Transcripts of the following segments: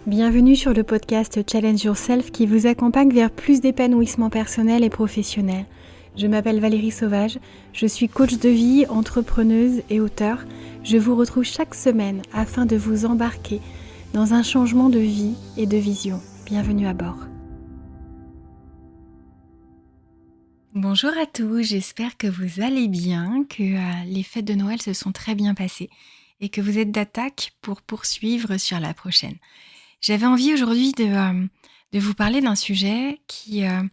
Bienvenue sur le podcast Challenge Yourself qui vous accompagne vers plus d'épanouissement personnel et professionnel. Je m'appelle Valérie Sauvage, je suis coach de vie, entrepreneuse et auteure. Je vous retrouve chaque semaine afin de vous embarquer dans un changement de vie et de vision. Bienvenue à bord. Bonjour à tous, j'espère que vous allez bien, que les fêtes de Noël se sont très bien passées et que vous êtes d'attaque pour poursuivre sur la prochaine. J'avais envie aujourd'hui de vous parler d'un sujet qui à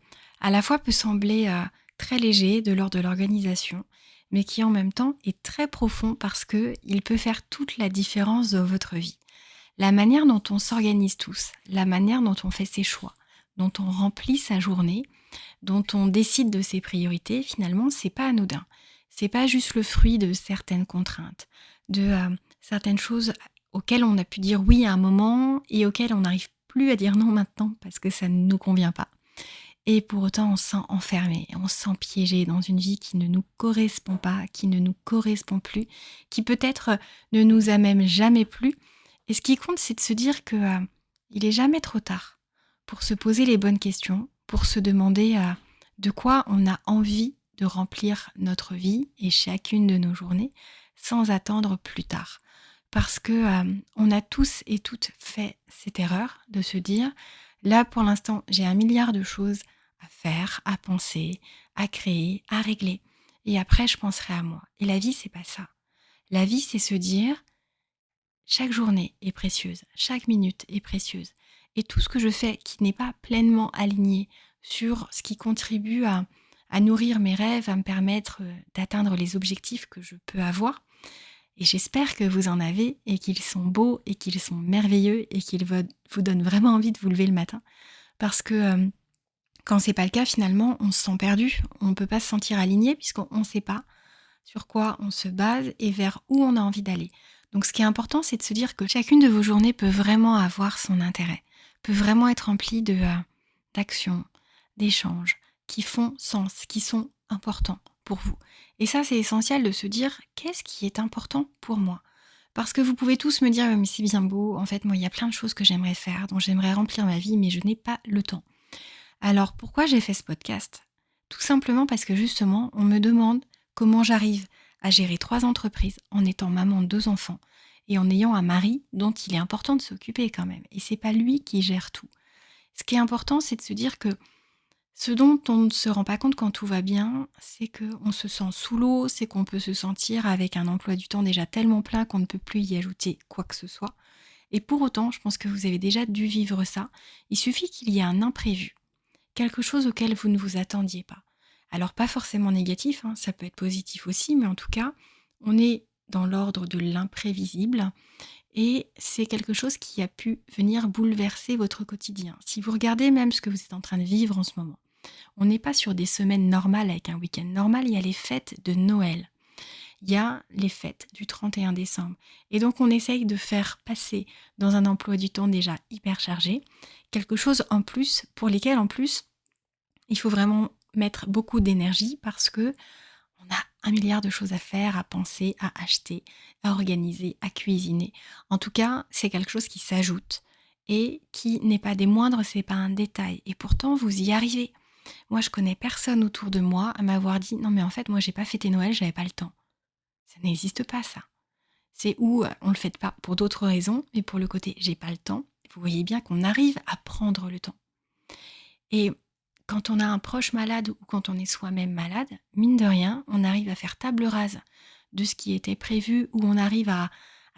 la fois peut sembler très léger de l'ordre de l'organisation, mais qui en même temps est très profond parce qu'il peut faire toute la différence dans votre vie. La manière dont on s'organise tous, la manière dont on fait ses choix, dont on remplit sa journée, dont on décide de ses priorités, finalement, c'est pas anodin. C'est pas juste le fruit de certaines contraintes, de certaines choses auxquelles on a pu dire oui à un moment et auxquelles on n'arrive plus à dire non maintenant parce que ça ne nous convient pas. Et pour autant, on se sent enfermé, on se sent piégé dans une vie qui ne nous correspond pas, qui ne nous correspond plus, qui peut-être ne nous a même jamais plu. Et ce qui compte, c'est de se dire que il est jamais trop tard pour se poser les bonnes questions, pour se demander de quoi on a envie de remplir notre vie et chacune de nos journées sans attendre plus tard. Parce que on a tous et toutes fait cette erreur de se dire là pour l'instant j'ai 1 milliard de choses à faire, à penser, à créer, à régler. Et après je penserai à moi. Et la vie c'est pas ça. La vie c'est se dire chaque journée est précieuse, chaque minute est précieuse. Et tout ce que je fais qui n'est pas pleinement aligné sur ce qui contribue à nourrir mes rêves, à me permettre d'atteindre les objectifs que je peux avoir, et j'espère que vous en avez et qu'ils sont beaux et qu'ils sont merveilleux et qu'ils vous donnent vraiment envie de vous lever le matin. Parce que quand c'est pas le cas, finalement, on se sent perdu. On ne peut pas se sentir aligné puisqu'on ne sait pas sur quoi on se base et vers où on a envie d'aller. Donc ce qui est important, c'est de se dire que chacune de vos journées peut vraiment avoir son intérêt, peut vraiment être remplie d'actions, d'échanges qui font sens, qui sont importants pour vous. Et ça, c'est essentiel de se dire qu'est-ce qui est important pour moi. Parce que vous pouvez tous me dire mais c'est bien beau, en fait moi il y a plein de choses que j'aimerais faire, dont j'aimerais remplir ma vie, mais je n'ai pas le temps. Alors pourquoi j'ai fait ce podcast ? Tout simplement parce que justement, on me demande comment j'arrive à gérer 3 entreprises en étant maman de 2 enfants et en ayant un mari dont il est important de s'occuper quand même. Et c'est pas lui qui gère tout. Ce qui est important, c'est de se dire que ce dont on ne se rend pas compte quand tout va bien, c'est qu'on se sent sous l'eau, c'est qu'on peut se sentir avec un emploi du temps déjà tellement plein qu'on ne peut plus y ajouter quoi que ce soit. Et pour autant, je pense que vous avez déjà dû vivre ça. Il suffit qu'il y ait un imprévu, quelque chose auquel vous ne vous attendiez pas. Alors pas forcément négatif, ça peut être positif aussi, mais en tout cas, on est dans l'ordre de l'imprévisible et c'est quelque chose qui a pu venir bouleverser votre quotidien. Si vous regardez même ce que vous êtes en train de vivre en ce moment, on n'est pas sur des semaines normales avec un week-end normal, il y a les fêtes de Noël. Il y a les fêtes du 31 décembre. Et donc on essaye de faire passer dans un emploi du temps déjà hyper chargé, quelque chose en plus pour lesquels en plus il faut vraiment mettre beaucoup d'énergie parce que on a 1 milliard de choses à faire, à penser, à acheter, à organiser, à cuisiner. En tout cas, c'est quelque chose qui s'ajoute et qui n'est pas des moindres, c'est pas un détail. Et pourtant, vous y arrivez. Moi, je connais personne autour de moi à m'avoir dit non mais en fait, moi j'ai pas fêté Noël, j'avais pas le temps. Ça n'existe pas ça. C'est où on le fait pas pour d'autres raisons, mais pour le côté j'ai pas le temps, vous voyez bien qu'on arrive à prendre le temps. Et quand on a un proche malade ou quand on est soi-même malade, mine de rien, on arrive à faire table rase de ce qui était prévu, ou on arrive à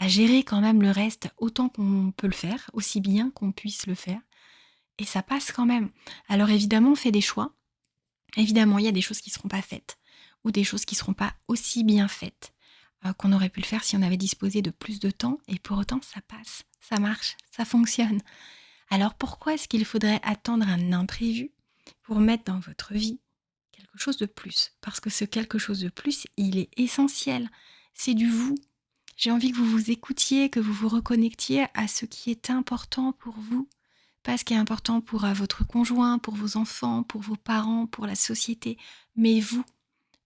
gérer quand même le reste autant qu'on peut le faire, aussi bien qu'on puisse le faire. Et ça passe quand même. Alors évidemment, on fait des choix. Évidemment, il y a des choses qui ne seront pas faites, ou des choses qui ne seront pas aussi bien faites qu'on aurait pu le faire si on avait disposé de plus de temps. Et pour autant, ça passe, ça marche, ça fonctionne. Alors pourquoi est-ce qu'il faudrait attendre un imprévu pour mettre dans votre vie quelque chose de plus ? Parce que ce quelque chose de plus, il est essentiel. C'est du vous. J'ai envie que vous vous écoutiez, que vous vous reconnectiez à ce qui est important pour vous. Pas ce qui est important pour votre conjoint, pour vos enfants, pour vos parents, pour la société. Mais vous,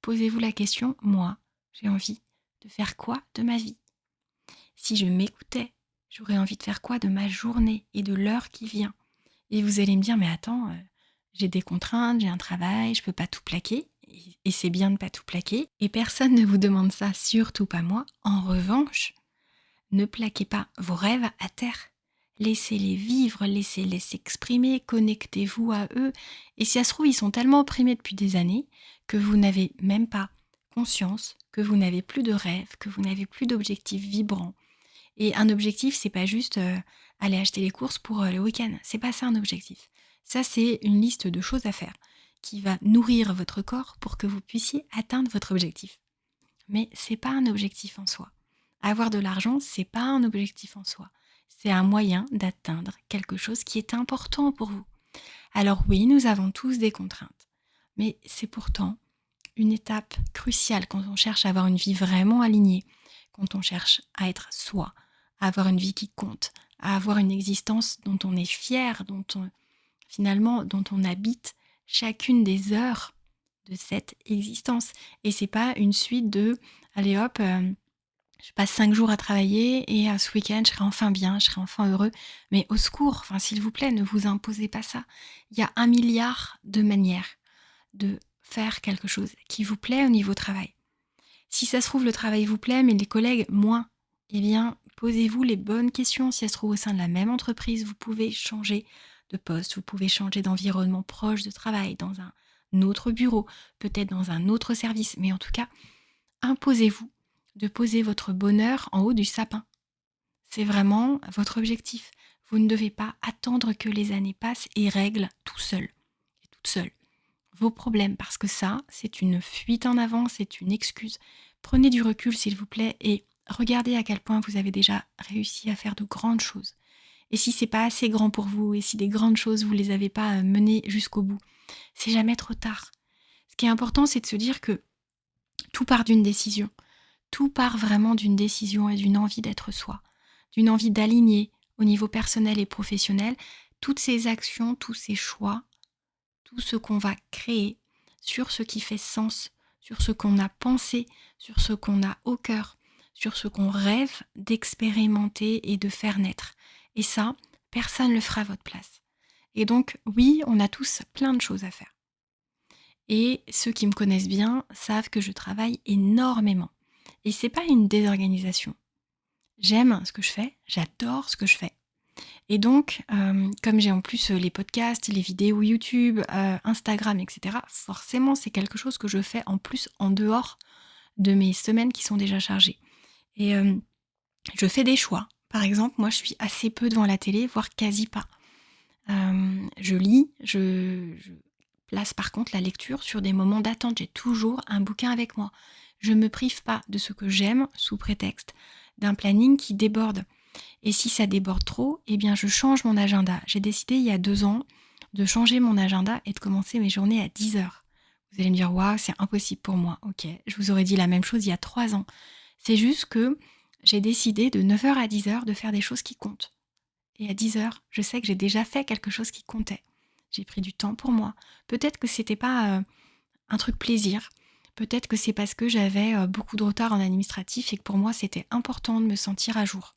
posez-vous la question, moi, j'ai envie de faire quoi de ma vie ? Si je m'écoutais, J'aurais envie de faire quoi de ma journée et de l'heure qui vient? Et vous allez me dire: «Mais attends, j'ai des contraintes, j'ai un travail, je peux pas tout plaquer» et c'est bien de pas tout plaquer et personne ne vous demande ça, surtout pas moi. En revanche, ne plaquez pas vos rêves à terre. Laissez-les vivre, laissez-les s'exprimer, connectez-vous à eux. Et si ça se trouve, ils sont tellement opprimés depuis des années que vous n'avez même pas conscience, que vous n'avez plus de rêves, que vous n'avez plus d'objectifs vibrants. Et un objectif, c'est pas juste aller acheter les courses pour le week-end. C'est pas ça un objectif. Ça, c'est une liste de choses à faire qui va nourrir votre corps pour que vous puissiez atteindre votre objectif. Mais c'est pas un objectif en soi. Avoir de l'argent, c'est pas un objectif en soi. C'est un moyen d'atteindre quelque chose qui est important pour vous. Alors oui, nous avons tous des contraintes. Mais c'est pourtant une étape cruciale quand on cherche à avoir une vie vraiment alignée, quand on cherche à être soi, à avoir une vie qui compte, à avoir une existence dont on est fier, dont on habite chacune des heures de cette existence. Et c'est pas une suite de allez hop, je passe 5 jours à travailler et ce week-end, je serai enfin bien, je serai enfin heureux. Mais au secours, enfin s'il vous plaît, ne vous imposez pas ça. Il y a un milliard de manières de faire quelque chose qui vous plaît au niveau travail. Si ça se trouve, le travail vous plaît, mais les collègues moins, eh bien, posez-vous les bonnes questions. Si ça se trouve au sein de la même entreprise, vous pouvez changer de poste, vous pouvez changer d'environnement proche de travail, dans un autre bureau, peut-être dans un autre service. Mais en tout cas, imposez-vous de poser votre bonheur en haut du sapin. C'est vraiment votre objectif. Vous ne devez pas attendre que les années passent et règlent tout seul et toute seule vos problèmes, parce que ça, c'est une fuite en avant, c'est une excuse. Prenez du recul, s'il vous plaît, et regardez à quel point vous avez déjà réussi à faire de grandes choses. Et si c'est pas assez grand pour vous, et si des grandes choses, vous les avez pas menées jusqu'au bout, c'est jamais trop tard. Ce qui est important, c'est de se dire que tout part d'une décision. Tout part vraiment d'une décision et d'une envie d'être soi, d'une envie d'aligner au niveau personnel et professionnel toutes ces actions, tous ces choix, tout ce qu'on va créer sur ce qui fait sens, sur ce qu'on a pensé, sur ce qu'on a au cœur, sur ce qu'on rêve d'expérimenter et de faire naître. Et ça, personne ne le fera à votre place. Et donc, oui, on a tous plein de choses à faire. Et ceux qui me connaissent bien savent que je travaille énormément. Et c'est pas une désorganisation. J'aime ce que je fais, j'adore ce que je fais. Et donc, comme j'ai en plus, les podcasts, les vidéos YouTube, Instagram et cetera, forcément, c'est quelque chose que je fais en plus en dehors de mes semaines qui sont déjà chargées. Et je fais des choix. Par exemple, moi, je suis assez peu devant la télé, voire quasi pas. Je lis, je place par contre la lecture sur des moments d'attente. J'ai toujours un bouquin avec moi. Je me prive pas de ce que j'aime sous prétexte d'un planning qui déborde. Et si ça déborde trop, eh bien je change mon agenda. J'ai décidé il y a 2 ans de changer mon agenda et de commencer mes journées à 10 heures. Vous allez me dire, waouh, c'est impossible pour moi. Ok, je vous aurais dit la même chose il y a 3 ans. C'est juste que j'ai décidé de 9 heures à 10 heures de faire des choses qui comptent. Et à 10 heures, je sais que j'ai déjà fait quelque chose qui comptait. J'ai pris du temps pour moi. Peut-être que c'était pas un truc plaisir. Peut-être que c'est parce que j'avais beaucoup de retard en administratif et que pour moi c'était important de me sentir à jour.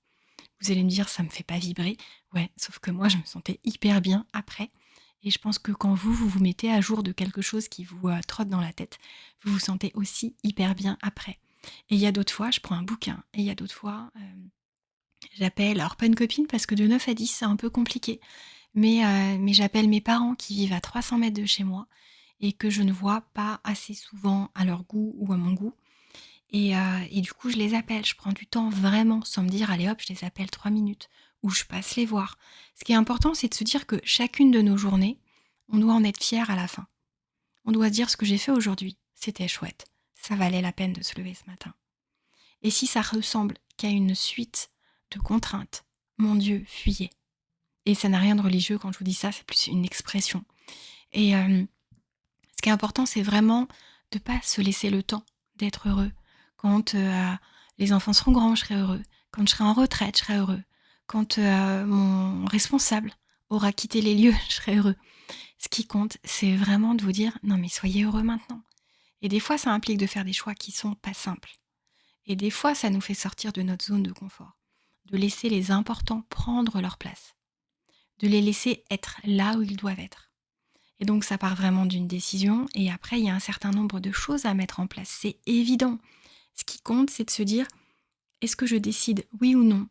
Vous allez me dire, ça me fait pas vibrer. Ouais, sauf que moi, je me sentais hyper bien après. Et je pense que quand vous vous mettez à jour de quelque chose qui vous trotte dans la tête, vous vous sentez aussi hyper bien après. Et il y a d'autres fois, je prends un bouquin. Et il y a d'autres fois, j'appelle, alors pas une copine, parce que de 9 à 10, c'est un peu compliqué. Mais j'appelle mes parents qui vivent à 300 mètres de chez moi et que je ne vois pas assez souvent à leur goût ou à mon goût. Et du coup, je les appelle. Je prends du temps vraiment sans me dire: «Allez hop, je les appelle 3 minutes» ou je passe les voir. Ce qui est important, c'est de se dire que chacune de nos journées, on doit en être fier à la fin. On doit se dire: «Ce que j'ai fait aujourd'hui, c'était chouette. Ça valait la peine de se lever ce matin». Et si ça ressemble qu'à une suite de contraintes, mon Dieu, fuyez. Et ça n'a rien de religieux quand je vous dis ça, c'est plus une expression. Et ce qui est important, c'est vraiment de pas se laisser le temps d'être heureux. Quand les enfants seront grands, je serai heureux. Quand je serai en retraite, je serai heureux. Quand mon responsable aura quitté les lieux, je serai heureux. Ce qui compte, c'est vraiment de vous dire, non mais soyez heureux maintenant. Et des fois, ça implique de faire des choix qui sont pas simples. Et des fois, ça nous fait sortir de notre zone de confort. de laisser les importants prendre leur place, de les laisser être là où ils doivent être. Et donc ça part vraiment d'une décision et après il y a un certain nombre de choses à mettre en place, c'est évident. Ce qui compte, c'est de se dire, est-ce que je décide, oui ou non,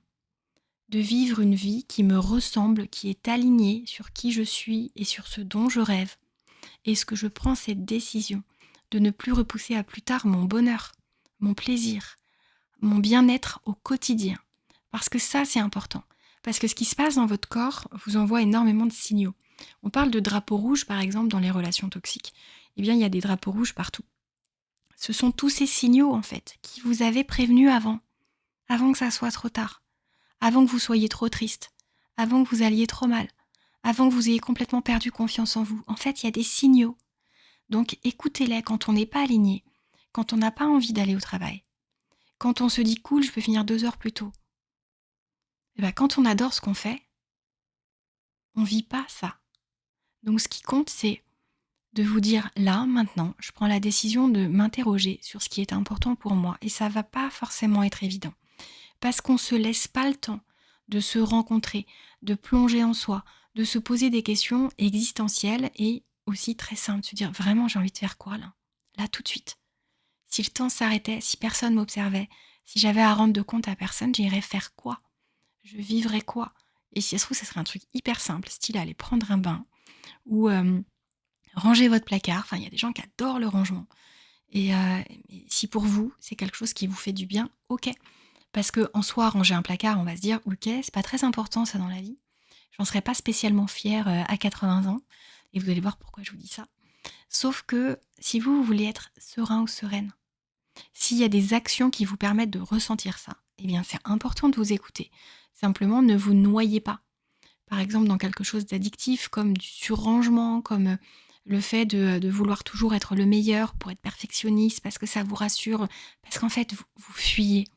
de vivre une vie qui me ressemble, qui est alignée sur qui je suis et sur ce dont je rêve? Est-ce que je prends cette décision de ne plus repousser à plus tard mon bonheur, mon plaisir, mon bien-être au quotidien? Parce que ça, c'est important. Parce que ce qui se passe dans votre corps vous envoie énormément de signaux. On parle de drapeaux rouges, par exemple, dans les relations toxiques. Eh bien, il y a des drapeaux rouges partout. Ce sont tous ces signaux, en fait, qui vous avaient prévenu avant que ça soit trop tard, avant que vous soyez trop triste, avant que vous alliez trop mal, avant que vous ayez complètement perdu confiance en vous. En fait, il y a des signaux. Donc écoutez-les quand on n'est pas aligné, quand on n'a pas envie d'aller au travail, quand on se dit cool, je peux finir 2 heures plus tôt. Et bien, quand on adore ce qu'on fait, on ne vit pas ça. Donc ce qui compte, c'est de vous dire là, maintenant, je prends la décision de m'interroger sur ce qui est important pour moi. Et ça va pas forcément être évident. Parce qu'on ne se laisse pas le temps de se rencontrer, de plonger en soi, de se poser des questions existentielles et aussi très simples, de se dire vraiment j'ai envie de faire quoi là? Là tout de suite. Si le temps s'arrêtait, si personne m'observait, si j'avais à rendre de compte à personne, j'irais faire quoi? Je vivrais quoi? Et si ça se trouve, ce serait un truc hyper simple, style aller prendre un bain ou ranger votre placard. Enfin, il y a des gens qui adorent le rangement. Et si pour vous, c'est quelque chose qui vous fait du bien, ok. Parce que en soi, ranger un placard, on va se dire, ok, c'est pas très important ça dans la vie. J'en serais pas spécialement fière à 80 ans. Et vous allez voir pourquoi je vous dis ça. Sauf que si vous voulez être serein ou sereine, s'il y a des actions qui vous permettent de ressentir ça, eh bien c'est important de vous écouter. Simplement, ne vous noyez pas. Par exemple, dans quelque chose d'addictif, comme du surrangement, comme le fait de vouloir toujours être le meilleur pour être perfectionniste, parce que ça vous rassure, parce qu'en fait, vous fuyez.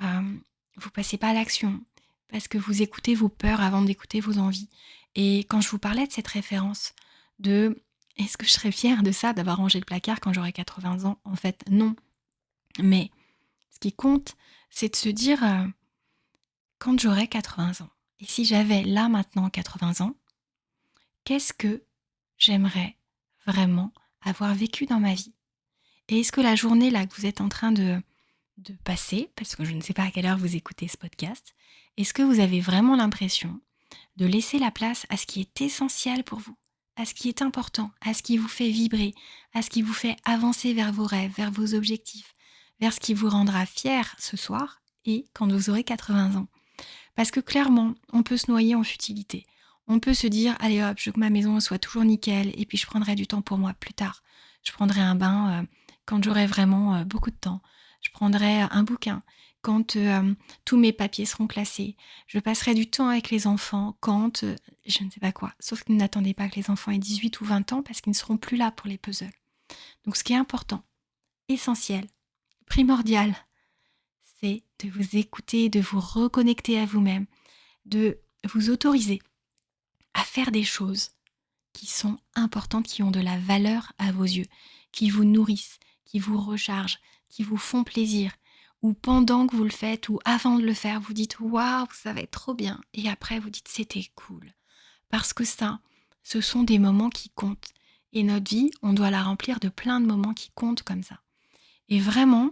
Vous passez pas à l'action, parce que vous écoutez vos peurs avant d'écouter vos envies. Et quand je vous parlais de cette référence de est-ce que je serais fière de ça, d'avoir rangé le placard quand j'aurai 80 ans? En fait, non. Mais ce qui compte, c'est de se dire quand j'aurai 80 ans, et si j'avais là maintenant 80 ans, qu'est-ce que j'aimerais vraiment avoir vécu dans ma vie? Et est-ce que la journée là que vous êtes en train de passer, parce que je ne sais pas à quelle heure vous écoutez ce podcast, est-ce que vous avez vraiment l'impression de laisser la place à ce qui est essentiel pour vous, à ce qui est important, à ce qui vous fait vibrer, à ce qui vous fait avancer vers vos rêves, vers vos objectifs, vers ce qui vous rendra fier ce soir et quand vous aurez 80 ans? Parce que clairement, on peut se noyer en futilité. On peut se dire, allez hop, je veux que ma maison soit toujours nickel et puis je prendrai du temps pour moi plus tard. Je prendrai un bain quand j'aurai vraiment beaucoup de temps. Je prendrai un bouquin quand tous mes papiers seront classés. Je passerai du temps avec les enfants quand je ne sais pas quoi. Sauf que n'attendez pas que les enfants aient 18 ou 20 ans parce qu'ils ne seront plus là pour les puzzles. Donc ce qui est important, essentiel, primordial, c'est de vous écouter, de vous reconnecter à vous-même, de vous autoriser à faire des choses qui sont importantes, qui ont de la valeur à vos yeux, qui vous nourrissent, qui vous rechargent, qui vous font plaisir, ou pendant que vous le faites, ou avant de le faire, vous dites waouh, ça va être trop bien, et après vous dites c'était cool. Parce que ça, ce sont des moments qui comptent. Et notre vie, on doit la remplir de plein de moments qui comptent comme ça. Et vraiment,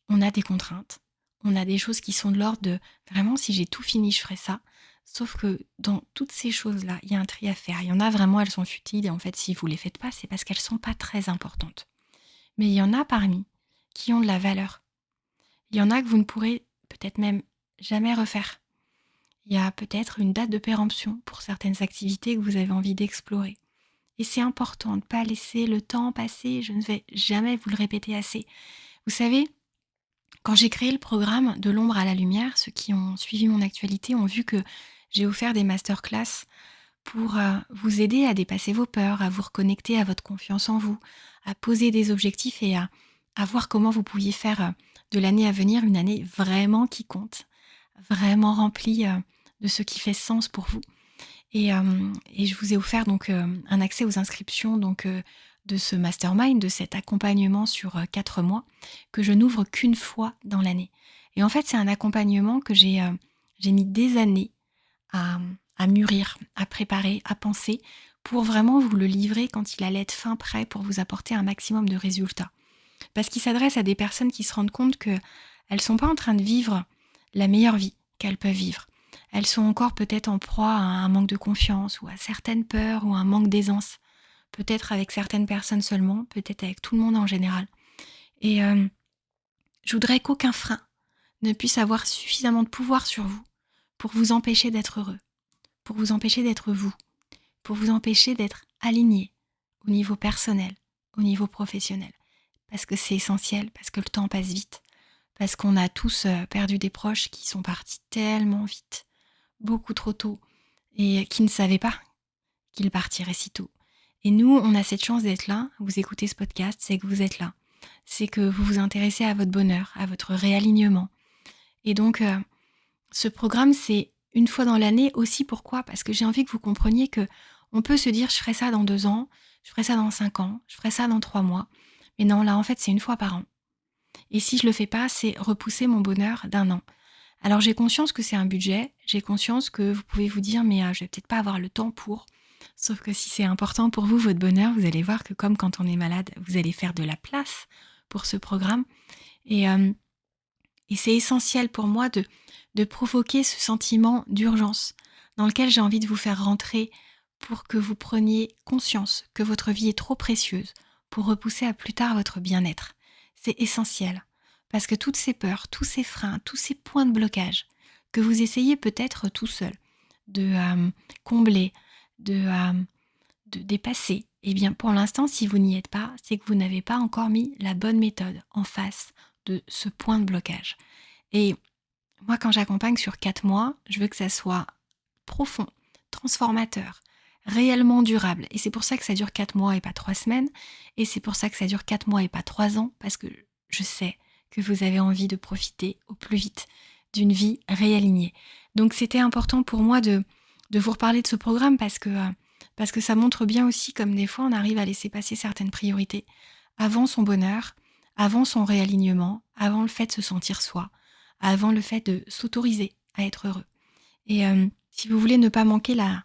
on a des contraintes, on a des choses qui sont de l'ordre de vraiment si j'ai tout fini, je ferai ça. Sauf que dans toutes ces choses-là, il y a un tri à faire. Il y en a vraiment, elles sont futiles et en fait, si vous ne les faites pas, c'est parce qu'elles ne sont pas très importantes. Mais il y en a parmi qui ont de la valeur. Il y en a que vous ne pourrez peut-être même jamais refaire. Il y a peut-être une date de péremption pour certaines activités que vous avez envie d'explorer. Et c'est important de ne pas laisser le temps passer. Je ne vais jamais vous le répéter assez. Vous savez, quand j'ai créé le programme De l'ombre à la lumière, ceux qui ont suivi mon actualité ont vu que j'ai offert des masterclass pour vous aider à dépasser vos peurs, à vous reconnecter à votre confiance en vous, à poser des objectifs et à voir comment vous pouviez faire de l'année à venir une année vraiment qui compte, vraiment remplie de ce qui fait sens pour vous. Et je vous ai offert donc un accès aux inscriptions de ce mastermind, de cet accompagnement sur 4 mois, que je n'ouvre qu'une fois dans l'année. Et en fait, c'est un accompagnement que j'ai J'ai mis des années à, à mûrir, à préparer, à penser, pour vraiment vous le livrer quand il allait être fin prêt pour vous apporter un maximum de résultats. Parce qu'il s'adresse à des personnes qui se rendent compte qu'elles ne sont pas en train de vivre la meilleure vie qu'elles peuvent vivre. Elles sont encore peut-être en proie à un manque de confiance ou à certaines peurs ou à un manque d'aisance. Peut-être avec certaines personnes seulement, peut-être avec tout le monde en général. Et je voudrais qu'aucun frein ne puisse avoir suffisamment de pouvoir sur vous pour vous empêcher d'être heureux, pour vous empêcher d'être vous, pour vous empêcher d'être aligné au niveau personnel, au niveau professionnel. Parce que c'est essentiel, parce que le temps passe vite, parce qu'on a tous perdu des proches qui sont partis tellement vite, beaucoup trop tôt, et qui ne savaient pas qu'ils partiraient si tôt. Et nous, on a cette chance d'être là, vous écoutez ce podcast, c'est que vous êtes là. C'est que vous vous intéressez à votre bonheur, à votre réalignement. Et donc, ce programme, c'est une fois dans l'année aussi. Pourquoi ? Parce que j'ai envie que vous compreniez que on peut se dire, je ferai ça dans 2 ans, je ferai ça dans 5 ans, je ferai ça dans 3 mois. Mais non, là, en fait, c'est une fois par an. Et si je le fais pas, c'est repousser mon bonheur d'un an. Alors j'ai conscience que c'est un budget, j'ai conscience que vous pouvez vous dire, mais je vais peut-être pas avoir le temps pour. Sauf que si c'est important pour vous, votre bonheur, vous allez voir que comme quand on est malade, vous allez faire de la place pour ce programme. Et, euh, et c'est essentiel pour moi de provoquer ce sentiment d'urgence dans lequel j'ai envie de vous faire rentrer pour que vous preniez conscience que votre vie est trop précieuse pour repousser à plus tard votre bien-être. C'est essentiel parce que toutes ces peurs, tous ces freins, tous ces points de blocage que vous essayez peut-être tout seul de combler, de dépasser, eh bien pour l'instant, si vous n'y êtes pas, c'est que vous n'avez pas encore mis la bonne méthode en face de ce point de blocage. Et moi, quand j'accompagne sur 4 mois, je veux que ça soit profond, transformateur, réellement durable. Et c'est pour ça que ça dure 4 mois et pas 3 semaines. Et c'est pour ça que ça dure 4 mois et pas 3 ans, parce que je sais que vous avez envie de profiter au plus vite d'une vie réalignée. Donc c'était important pour moi de vous reparler de ce programme parce que ça montre bien aussi comme des fois on arrive à laisser passer certaines priorités avant son bonheur, avant son réalignement, avant le fait de se sentir soi, avant le fait de s'autoriser à être heureux. Et si vous voulez ne pas manquer la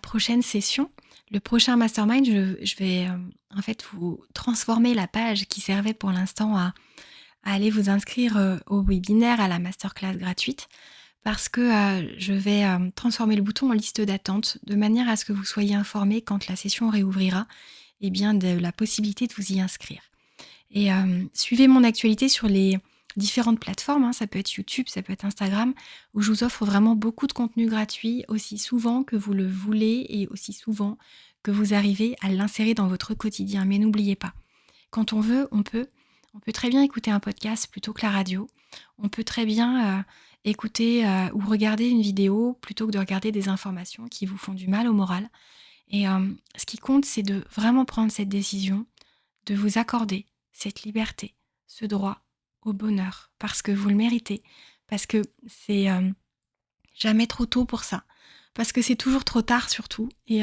prochaine session, le prochain mastermind, je vais en fait vous transformer la page qui servait pour l'instant à aller vous inscrire au webinaire, à la masterclass gratuite, parce que je vais transformer le bouton en liste d'attente de manière à ce que vous soyez informés quand la session réouvrira, et bien de la possibilité de vous y inscrire. Et suivez mon actualité sur les différentes plateformes, ça peut être YouTube, ça peut être Instagram, où je vous offre vraiment beaucoup de contenu gratuit, aussi souvent que vous le voulez et aussi souvent que vous arrivez à l'insérer dans votre quotidien. Mais n'oubliez pas, quand on veut, on peut. On peut très bien écouter un podcast plutôt que la radio. On peut très bien écouter ou regarder une vidéo plutôt que de regarder des informations qui vous font du mal au moral. Et ce qui compte, c'est de vraiment prendre cette décision, de vous accorder cette liberté, ce droit au bonheur, parce que vous le méritez, parce que c'est jamais trop tôt pour ça, parce que c'est toujours trop tard surtout. Et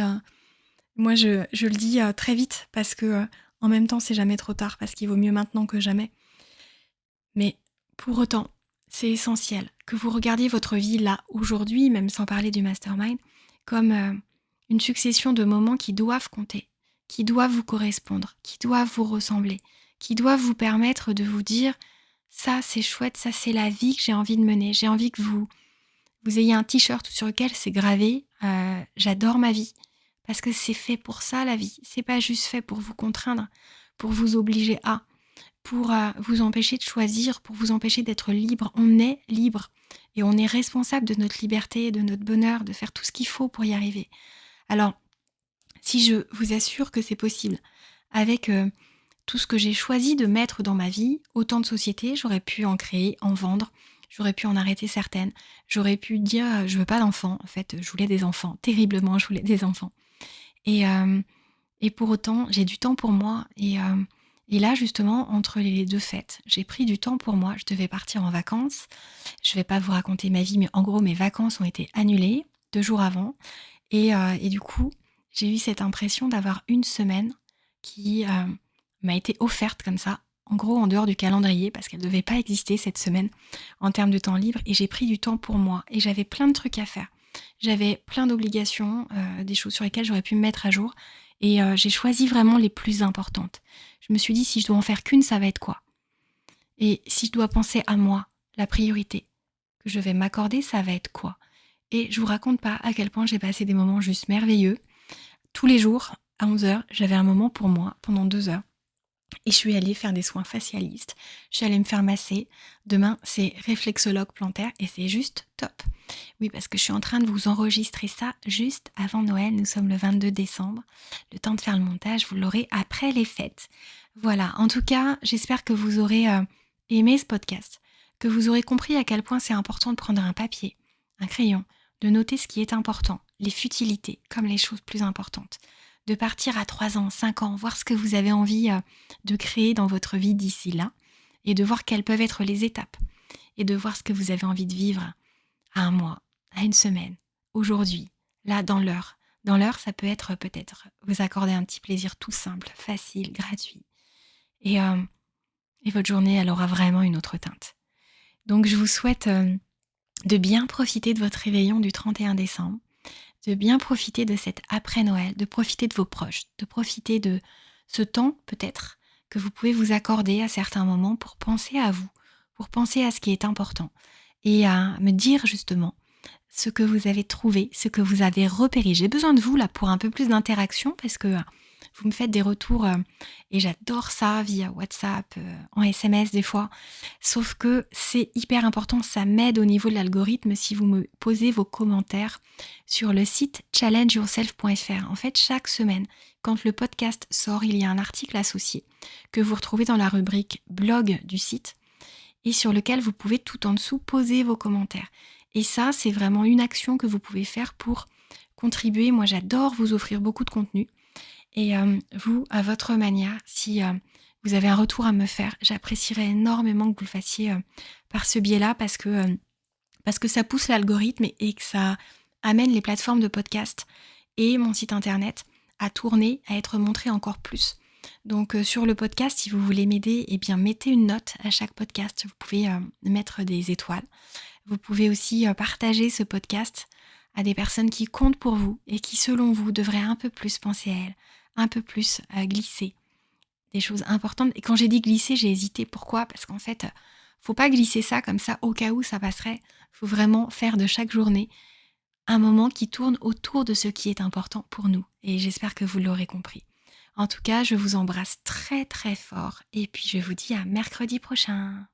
moi, je le dis très vite, parce que en même temps, c'est jamais trop tard, parce qu'il vaut mieux maintenant que jamais. Mais pour autant, c'est essentiel que vous regardiez votre vie là, aujourd'hui, même sans parler du mastermind, comme une succession de moments qui doivent compter, qui doivent vous correspondre, qui doivent vous ressembler, qui doivent vous permettre de vous dire ça c'est chouette, ça c'est la vie que j'ai envie de mener, j'ai envie que vous ayez un t-shirt sur lequel c'est gravé j'adore ma vie, parce que c'est fait pour ça la vie, c'est pas juste fait pour vous contraindre, pour vous obliger à, pour vous empêcher de choisir, pour vous empêcher d'être libre. On est libre et on est responsable de notre liberté, de notre bonheur, de faire tout ce qu'il faut pour y arriver. Alors, si je vous assure que c'est possible, avec tout ce que j'ai choisi de mettre dans ma vie, autant de sociétés, j'aurais pu en créer, en vendre, j'aurais pu en arrêter certaines, j'aurais pu dire je veux pas d'enfants, en fait je voulais des enfants, terriblement je voulais des enfants. Et, et pour autant, j'ai du temps pour moi et là justement, entre les 2 fêtes, j'ai pris du temps pour moi, je devais partir en vacances, je vais pas vous raconter ma vie, mais en gros mes vacances ont été annulées 2 jours avant et du coup, j'ai eu cette impression d'avoir une semaine qui m'a été offerte comme ça, en gros en dehors du calendrier parce qu'elle devait pas exister cette semaine en termes de temps libre et j'ai pris du temps pour moi et j'avais plein de trucs à faire. J'avais plein d'obligations, des choses sur lesquelles j'aurais pu me mettre à jour et j'ai choisi vraiment les plus importantes. Je me suis dit: «Si je dois en faire qu'une, ça va être quoi? Et si je dois penser à moi, la priorité que je vais m'accorder, ça va être quoi?» Et je vous raconte pas à quel point j'ai passé des moments juste merveilleux. Tous les jours, à 11 heures, j'avais un moment pour moi pendant 2 heures et je suis allée faire des soins facialistes. Je suis allée me faire masser. Demain, c'est réflexologue plantaire et c'est juste top. Oui, parce que je suis en train de vous enregistrer ça juste avant Noël. Nous sommes le 22 décembre. Le temps de faire le montage, vous l'aurez après les fêtes. Voilà, en tout cas, j'espère que vous aurez aimé ce podcast, que vous aurez compris à quel point c'est important de prendre un papier, un crayon, de noter ce qui est important, les futilités comme les choses plus importantes, de partir à 3 ans, 5 ans, voir ce que vous avez envie de créer dans votre vie d'ici là, et de voir quelles peuvent être les étapes, et de voir ce que vous avez envie de vivre à un mois, à une semaine, aujourd'hui, là, dans l'heure. Dans l'heure, ça peut être peut-être vous accorder un petit plaisir tout simple, facile, gratuit. Et, euh, et votre journée, elle aura vraiment une autre teinte. Donc, je vous souhaite de bien profiter de votre réveillon du 31 décembre, de bien profiter de cet après-Noël, de profiter de vos proches, de profiter de ce temps peut-être que vous pouvez vous accorder à certains moments pour penser à vous, pour penser à ce qui est important et à me dire justement ce que vous avez trouvé, ce que vous avez repéré. J'ai besoin de vous là pour un peu plus d'interaction parce que vous me faites des retours et j'adore ça via WhatsApp, en SMS des fois. Sauf que c'est hyper important, ça m'aide au niveau de l'algorithme si vous me posez vos commentaires sur le site challengeyourself.fr. En fait, chaque semaine, quand le podcast sort, il y a un article associé que vous retrouvez dans la rubrique blog du site et sur lequel vous pouvez tout en dessous poser vos commentaires. Et ça, c'est vraiment une action que vous pouvez faire pour contribuer. Moi, j'adore vous offrir beaucoup de contenu. Et vous, à votre manière, si vous avez un retour à me faire, j'apprécierais énormément que vous le fassiez par ce biais-là parce que ça pousse l'algorithme et que ça amène les plateformes de podcast et mon site internet à tourner, à être montré encore plus. Donc sur le podcast, si vous voulez m'aider, eh bien mettez une note à chaque podcast. Vous pouvez mettre des étoiles. Vous pouvez aussi partager ce podcast à des personnes qui comptent pour vous et qui, selon vous, devraient un peu plus penser à elles, un peu plus glisser des choses importantes. Et quand j'ai dit glisser, j'ai hésité. Pourquoi ? Parce qu'en fait, faut pas glisser ça comme ça au cas où ça passerait. Faut vraiment faire de chaque journée un moment qui tourne autour de ce qui est important pour nous. Et j'espère que vous l'aurez compris. En tout cas, je vous embrasse très très fort et puis je vous dis à mercredi prochain.